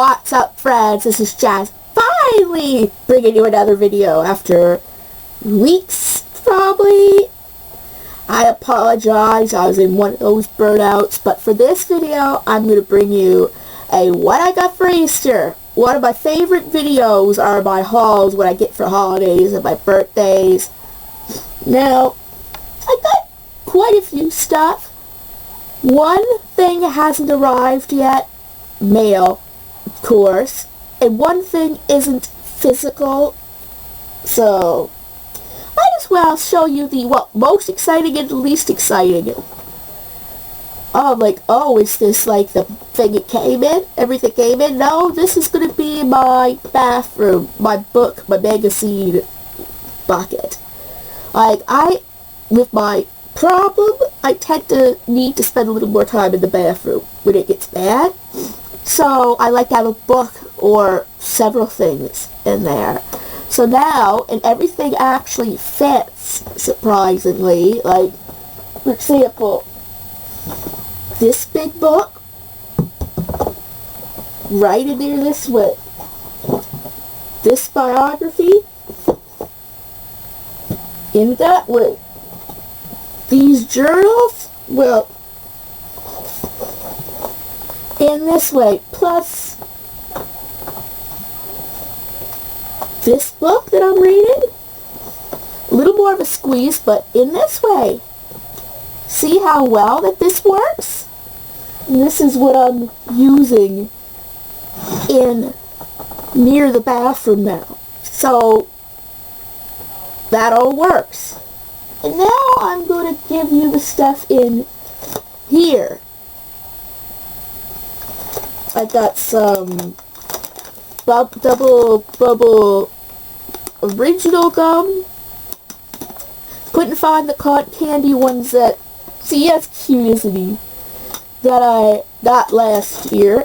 What's up, friends? This is Jazz, finally bringing you another video after weeks, probably. I apologize, I was in one of those burnouts, but for this video, I'm going to bring you a what I got for Easter. One of my favorite videos are my hauls, what I get for holidays and my birthdays. Now, I got quite a few stuff. One thing hasn't arrived yet, mail, of course, and one thing isn't physical, so might as well show you the, well, most exciting and the least exciting. Is this like the thing it came in? Everything came in? No, this is going to be my bathroom, my book, my magazine bucket. With my problem, I tend to need to spend a little more time in the bathroom when it gets bad. So I like to have a book or several things in there. So now, and everything actually fits, surprisingly. Like, for example, this big book, right in there this way. This biography, in that way. These journals, well, in this way, plus this book that I'm reading, a little more of a squeeze, but in this way. See how well that this works? And this is what I'm using in near the bathroom now. So that all works. And now I'm going to give you the stuff in here. I got some double bubble original gum. Couldn't find the cotton candy ones that, see, that's cute, isn't he? That I got last year.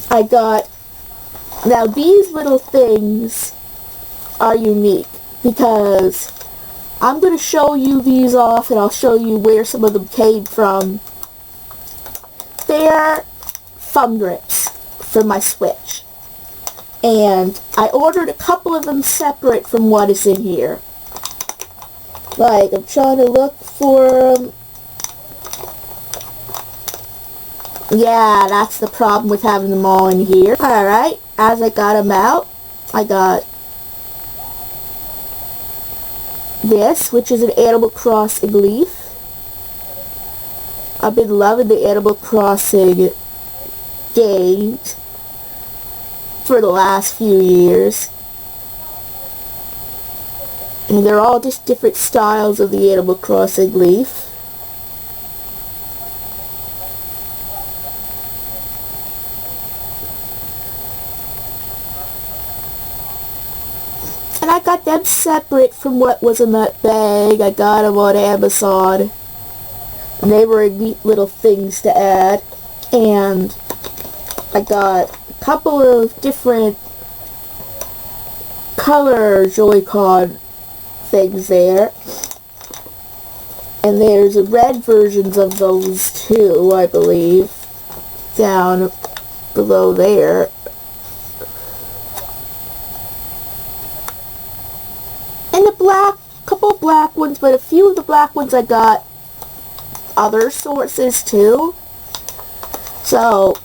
I got, now these little things are unique because I'm going to show you these off and I'll show you where some of them came from. They're thumb grips for my Switch. And I ordered a couple of them separate from what is in here. Like, I'm trying to look for them. Yeah, that's the problem with having them all in here. Alright, as I got them out, I got this, which is an Animal Crossing leaf. I've been loving the Animal Crossing games for the last few years. And they're all just different styles of the Animal Crossing leaf. And I got them separate from what was in that bag. I got them on Amazon. And they were neat little things to add. And I got a couple of different color Joy-Con things there. And there's red versions of those too, I believe. Down below there. And the black, couple of black ones, but a few of the black ones I got other sources too. So,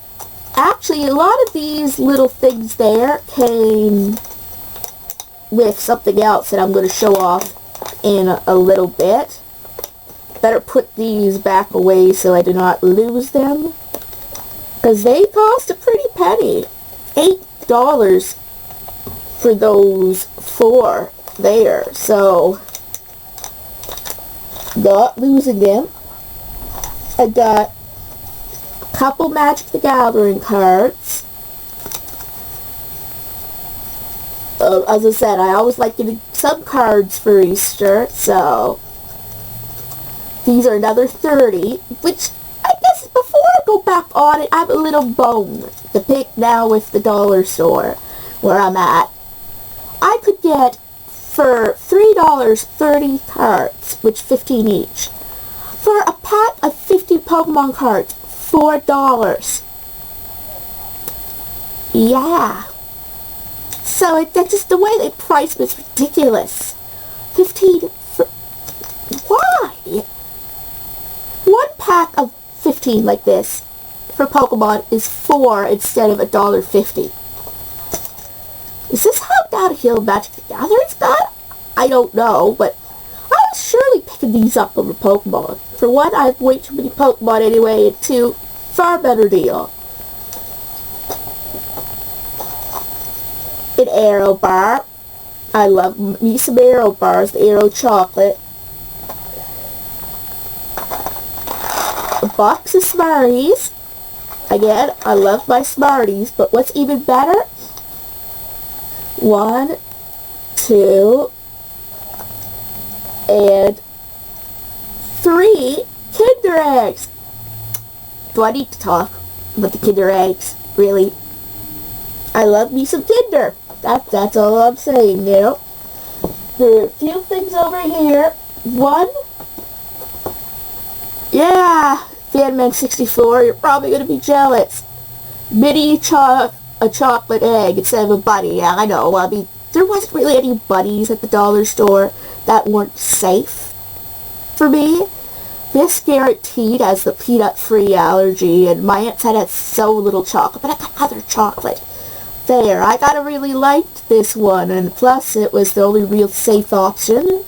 actually a lot of these little things there came with something else that I'm going to show off in a little bit. Better put these back away so I do not lose them. Because they cost a pretty penny. $8 for those 4 there. So, not losing them. I got a couple Magic the Gathering cards. As I said, I always like getting some cards for Easter, so these are another 30, which I guess before I go back on it, I have a little bone to pick now with the dollar store where I'm at. I could get for $3 30 cards, which 15 each. For a pack of 50 Pokemon cards, $4. Yeah. So that's just the way they price was ridiculous. 15 for... Why? One pack of 15 like this for Pokemon is $4 instead of $1.50. Is this how downhill Magic the Gathering's got? I don't know, but I was surely picking these up over Pokemon. For one, I have way too many Pokemon anyway, and two, far better deal. An Aero bar. I love me some Aero bars, the Aero chocolate. A box of Smarties. Again, I love my Smarties, but what's even better? 1, 2, and 3 Kinder Eggs. Do I need to talk about the Kinder Eggs? Really? I love me some Kinder. That's all I'm saying, you know. There are a few things over here. One, yeah, Fanman 64, you're probably going to be jealous. Mini a chocolate egg instead of a bunny. Yeah, I know. I mean, there wasn't really any bunnies at the dollar store that weren't safe for me. This guaranteed has the peanut-free allergy, and my aunt said it's so little chocolate, but I got other chocolate. There, I gotta really liked this one, and plus it was the only real safe option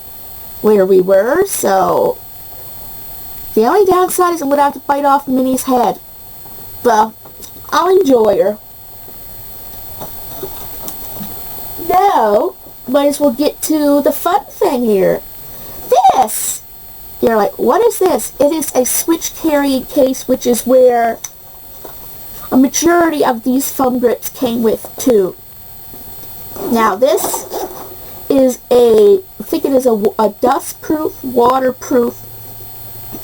where we were, so the only downside is I'm gonna have to bite off Minnie's head. Well, I'll enjoy her. Now, might as well get to the fun thing here. This! You're like, what is this? It is a Switch carrying case, which is where a majority of these foam grips came with, too. Now, this is I think it is a dust-proof, waterproof.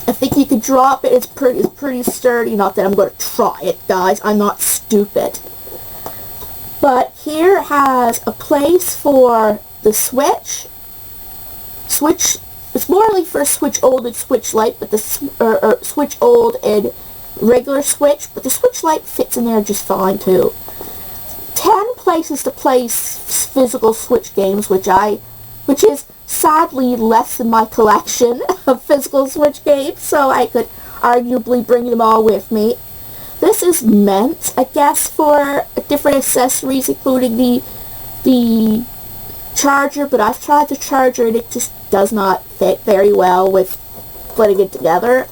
I think you could drop it. It's pretty sturdy. Not that I'm going to try it, guys. I'm not stupid. But here it has a place for the Switch. It's more like for Switch Old and Switch Lite, but the Switch Old and regular Switch, but the Switch Lite fits in there just fine too. 10 places to play physical Switch games, which is sadly less than my collection of physical Switch games, so I could arguably bring them all with me. This is meant, I guess, for different accessories, including the charger, but I've tried the charger and it just does not fit very well with putting it together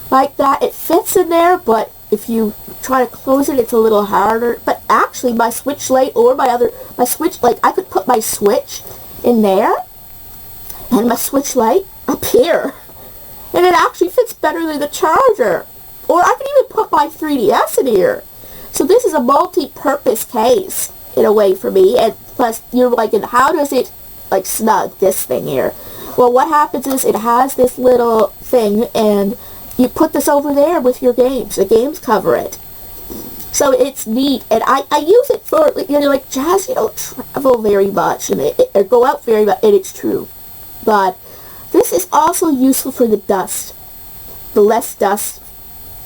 like that. It fits in there, but if you try to close it, it's a little harder. But actually, my Switch Lite or my Switch, like, I could put my Switch in there and my Switch Lite up here, and it actually fits better than the charger. Or I could even put my 3DS in here. So this is a multi-purpose case in a way for me. And plus, you're like, and how does it like snug this thing here? Well, what happens is it has this little thing, and you put this over there with your games. The games cover it. So it's neat, and I use it for, you know, like, Jazz, you don't travel very much, and or go out very much, and it's true. But this is also useful for the dust. The less dust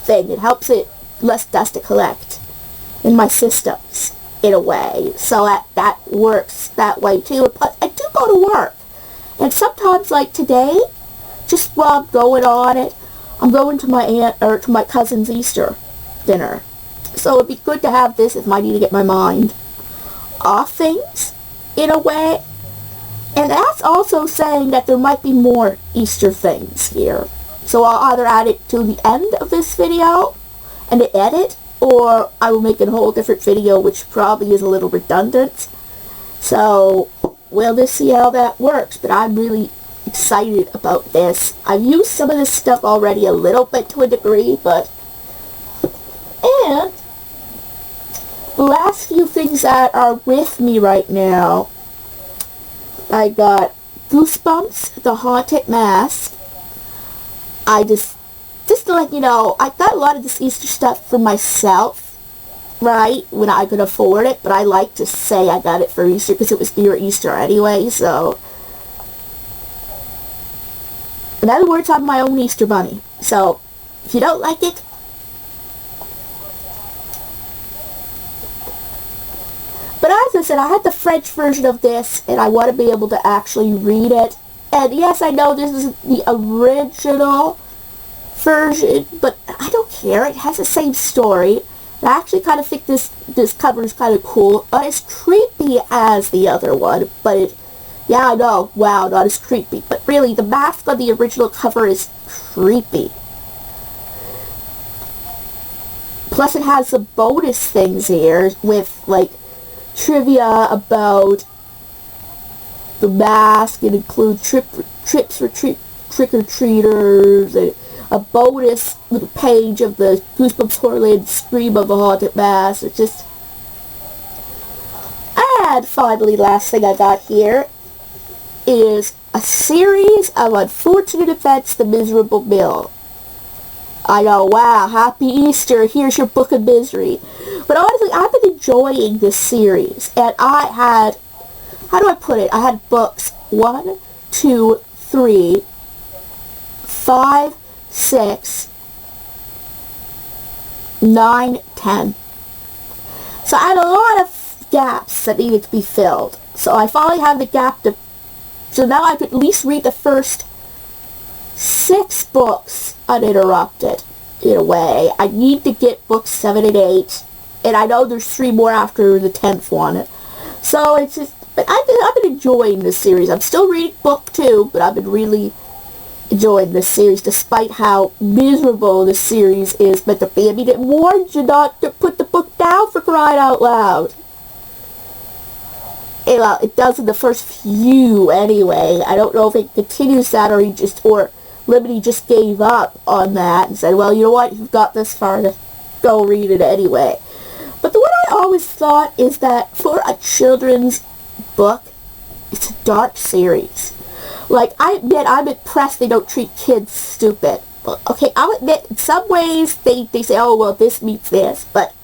thing. It helps it less dust to collect in my systems, in a way. So that works that way too. But I do go to work, and sometimes, like today, just while I'm going on it, I'm going to my aunt or to my cousin's Easter dinner. So it'd be good to have this if I need to get my mind off things, in a way. And that's also saying that there might be more Easter things here. So I'll either add it to the end of this video and edit, or I will make a whole different video, which probably is a little redundant. So we'll just see how that works. But I'm really excited about this. I've used some of this stuff already a little bit to a degree, but... And the last few things that are with me right now, I got Goosebumps, the Haunted Mask. I just to let you know, I got a lot of this Easter stuff for myself, right, when I could afford it, but I like to say I got it for Easter because it was near Easter anyway, so. In other words, I'm my own Easter bunny. So, if you don't like it, But as I said, I had the French version of this, and I want to be able to actually read it. And yes, I know this is the original version, but I don't care. It has the same story. And I actually kind of think this cover is kind of cool. Not as creepy as the other one, but yeah, I know. Wow, not as creepy. But really, the mask on the original cover is creepy. Plus, it has some bonus things here with, like, trivia about the mask. It includes trips for trick-or-treaters, and a bonus little page of the Goosebumps Horrorland Scream of the Haunted Mask. It's just... And finally, last thing I got here is a series of unfortunate events, The Miserable Mill. I know, wow, happy Easter, here's your book of misery. But honestly, I've been enjoying this series, and I had, how do I put it? I had books 1, 2, 3, 5, 6, 9, 10. So I had a lot of gaps that needed to be filled. So I finally have the gap to, so now I could at least read the first 6 books uninterrupted, in a way. I need to get books 7 and 8, and I know there's 3 more after the 10th one. So it's just, but I've been enjoying this series. I'm still reading book 2, but I've been really enjoying this series, despite how miserable this series is meant to be. I mean, it warns you not to put the book down, for crying out loud. It does in the first few, anyway. I don't know if it continues that, or Liberty just gave up on that and said, well, you know what, you've got this far to go read it anyway. But what I always thought is that for a children's book, it's a dark series. Like, I admit, I'm impressed they don't treat kids stupid. Okay, I'll admit, in some ways, they say, oh, well, this meets this, but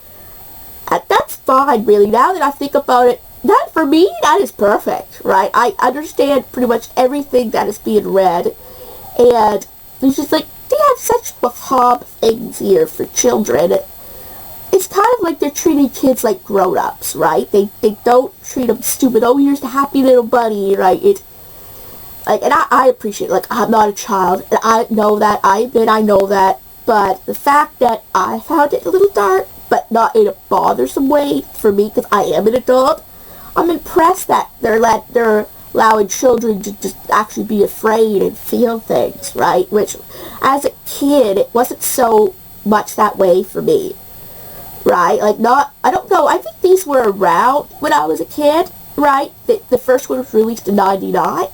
that's fine, really. Now that I think about it, that, for me, that is perfect, right? I understand pretty much everything that is being read. And it's just like, they have such macabre things here for children. It's kind of like they're treating kids like grown-ups, right? They don't treat them stupid. Oh, here's the happy little bunny, right? And I appreciate it. Like, I'm not a child, and I know that. I admit I know that. But the fact that I found it a little dark, but not in a bothersome way for me, because I am an adult, I'm impressed that they're allowing children to just actually be afraid and feel things, right? Which, as a kid, it wasn't so much that way for me, right? Like, I don't know, I think these were around when I was a kid, right? The first one was released in 99,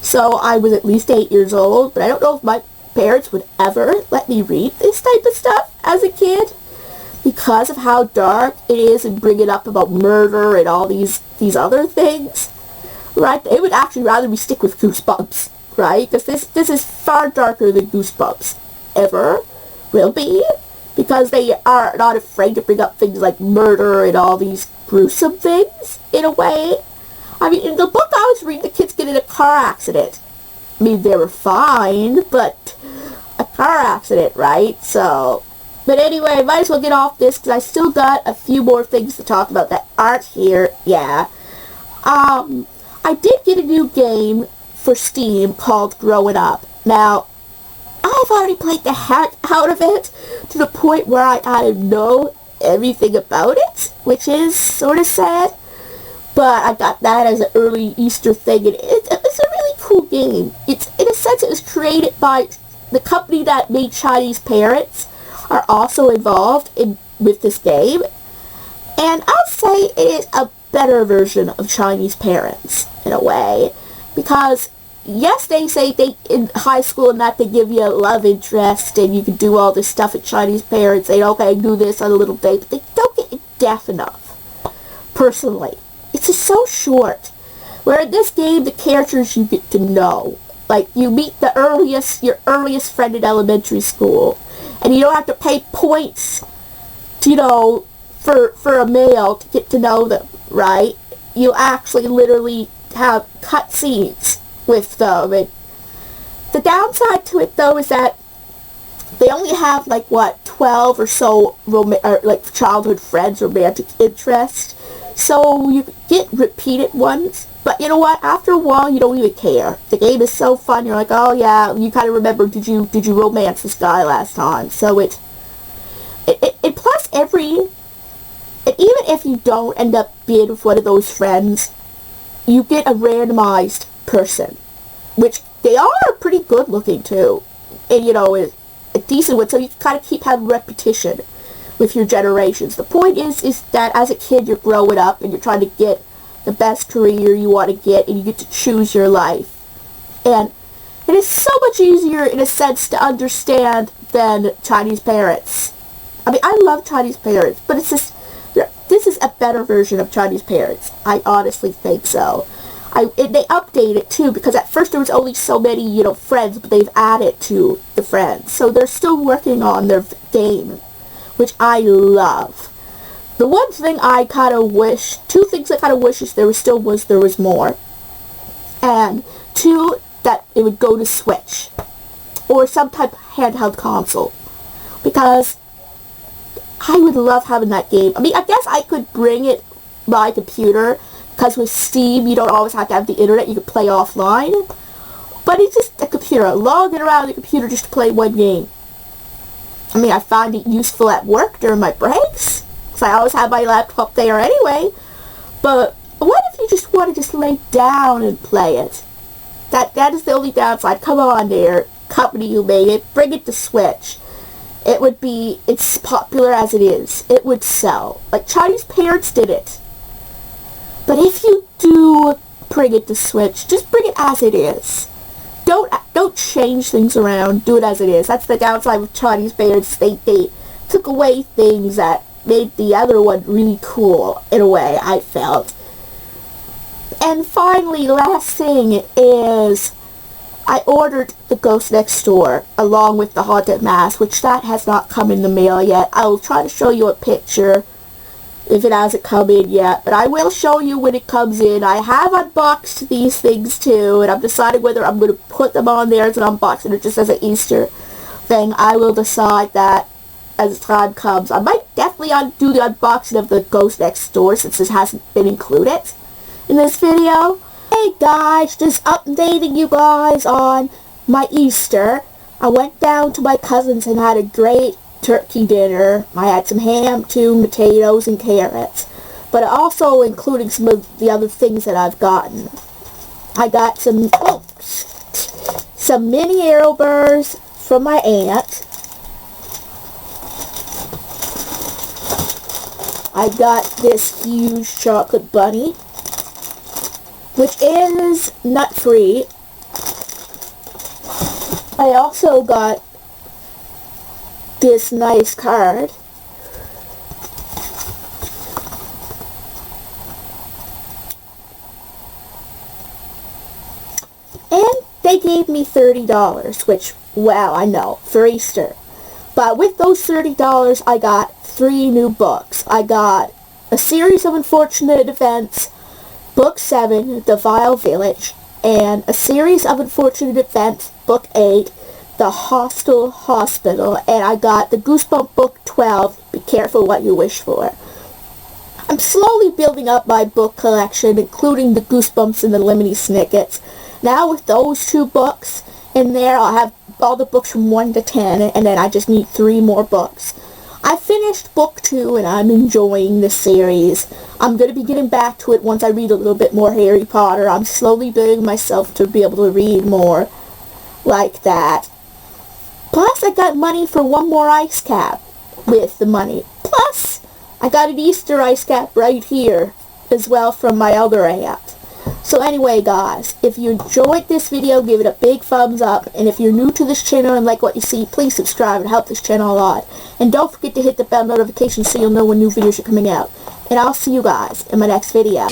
so I was at least 8 years old, but I don't know if my parents would ever let me read this type of stuff as a kid, because of how dark it is and bring it up about murder and all these other things. Right, they would actually rather me stick with Goosebumps, right? Because this is far darker than Goosebumps ever will be, because they are not afraid to bring up things like murder and all these gruesome things, in a way. I mean, in the book I was reading, the kids get in a car accident. I mean, they were fine, but a car accident, right? So, but anyway, I might as well get off this, because I still got a few more things to talk about that aren't here, yeah. I did get a new game for Steam called Growing Up. Now, I've already played the heck out of it to the point where I kind of know everything about it, which is sort of sad. But I got that as an early Easter thing, and it's a really cool game. It's, in a sense, it was created by the company that made Chinese Parents are also involved with this game. And I'll say it is a better version of Chinese Parents, in a way, because yes, they say they in high school and that they give you a love interest and you can do all this stuff at Chinese Parents, say, okay, do this on a little date, but they don't get in depth enough. Personally, it's just so short. Where in this game, the characters you get to know, like you meet your earliest friend in elementary school, and you don't have to pay points to, for a male to get to know them, right? You actually literally have cutscenes with them. And the downside to it, though, is that they only have, 12 or so childhood friends, romantic interest. So you get repeated ones, but you know what? After a while, you don't even care. The game is so fun. You're like, oh yeah, you kind of remember. Did you romance this guy last time? So it plus and even if you don't end up being with one of those friends, you get a randomized person, which they are pretty good looking too, and a decent one. So you kind of keep having repetition with your generations. The point is that as a kid, you're growing up and you're trying to get the best career you want to get, and you get to choose your life. And it is so much easier in a sense to understand than Chinese parents. I mean, I love Chinese parents, but it's just, this is a better version of Chinese parents. I honestly think so. They update it too, because at first there was only so many, friends, but they've added to the friends. So they're still working on their game, which I love. The one thing I kind of wish, two things I kind of wish there was more. And two, that it would go to Switch. Or some type of handheld console. Because I would love having that game. I mean, I guess I could bring it by computer, because with Steam, you don't always have to have the internet. You can play offline. But it's just a computer. Logging around the computer just to play one game. I mean, I find it useful at work during my breaks, because I always have my laptop there anyway. But what if you just want to just lay down and play it? That is the only downside. Come on there, company who made it, bring it to Switch. It's popular as it is. It would sell. Like Chinese parents did it. But if you do bring it to Switch, just bring it as it is. Don't change things around. Do it as it is. That's the downside with Chinese parents. They took away things that made the other one really cool, in a way, I felt. And finally, last thing is, I ordered the Ghost Next Door along with the Haunted Mask, which that has not come in the mail yet. I will try to show you a picture if it hasn't come in yet, but I will show you when it comes in. I have unboxed these things too, and I'm deciding whether I'm going to put them on there as an unboxing or just as an Easter thing. I will decide that as time comes. I might definitely do the unboxing of the Ghost Next Door since this hasn't been included in this video. Hey guys, just updating you guys on my Easter. I went down to my cousin's and had a great turkey dinner. I had some ham, too, potatoes, and carrots. But also including some of the other things that I've gotten. I got some mini arrow burrs from my aunt. I got this huge chocolate bunny, which is nut-free. I also got this nice card. And they gave me $30, which, wow, I know, for Easter. But with those $30, I got 3 new books. I got A Series of Unfortunate Events, Book 7, The Vile Village, and A Series of Unfortunate Events, Book 8, The Hostile Hospital, and I got the Goosebump Book 12, Be Careful What You Wish For. I'm slowly building up my book collection, including the Goosebumps and the Lemony Snickets. Now with those 2 books in there, I'll have all the books from 1 to 10, and then I just need 3 more books. I finished book 2, and I'm enjoying the series. I'm going to be getting back to it once I read a little bit more Harry Potter. I'm slowly building myself to be able to read more like that. Plus, I got money for 1 more ice cap with the money. Plus, I got an Easter ice cap right here as well from my other aunt. So anyway, guys, if you enjoyed this video, give it a big thumbs up. And if you're new to this channel and like what you see, please subscribe and help this channel a lot. And don't forget to hit the bell notification so you'll know when new videos are coming out. And I'll see you guys in my next video.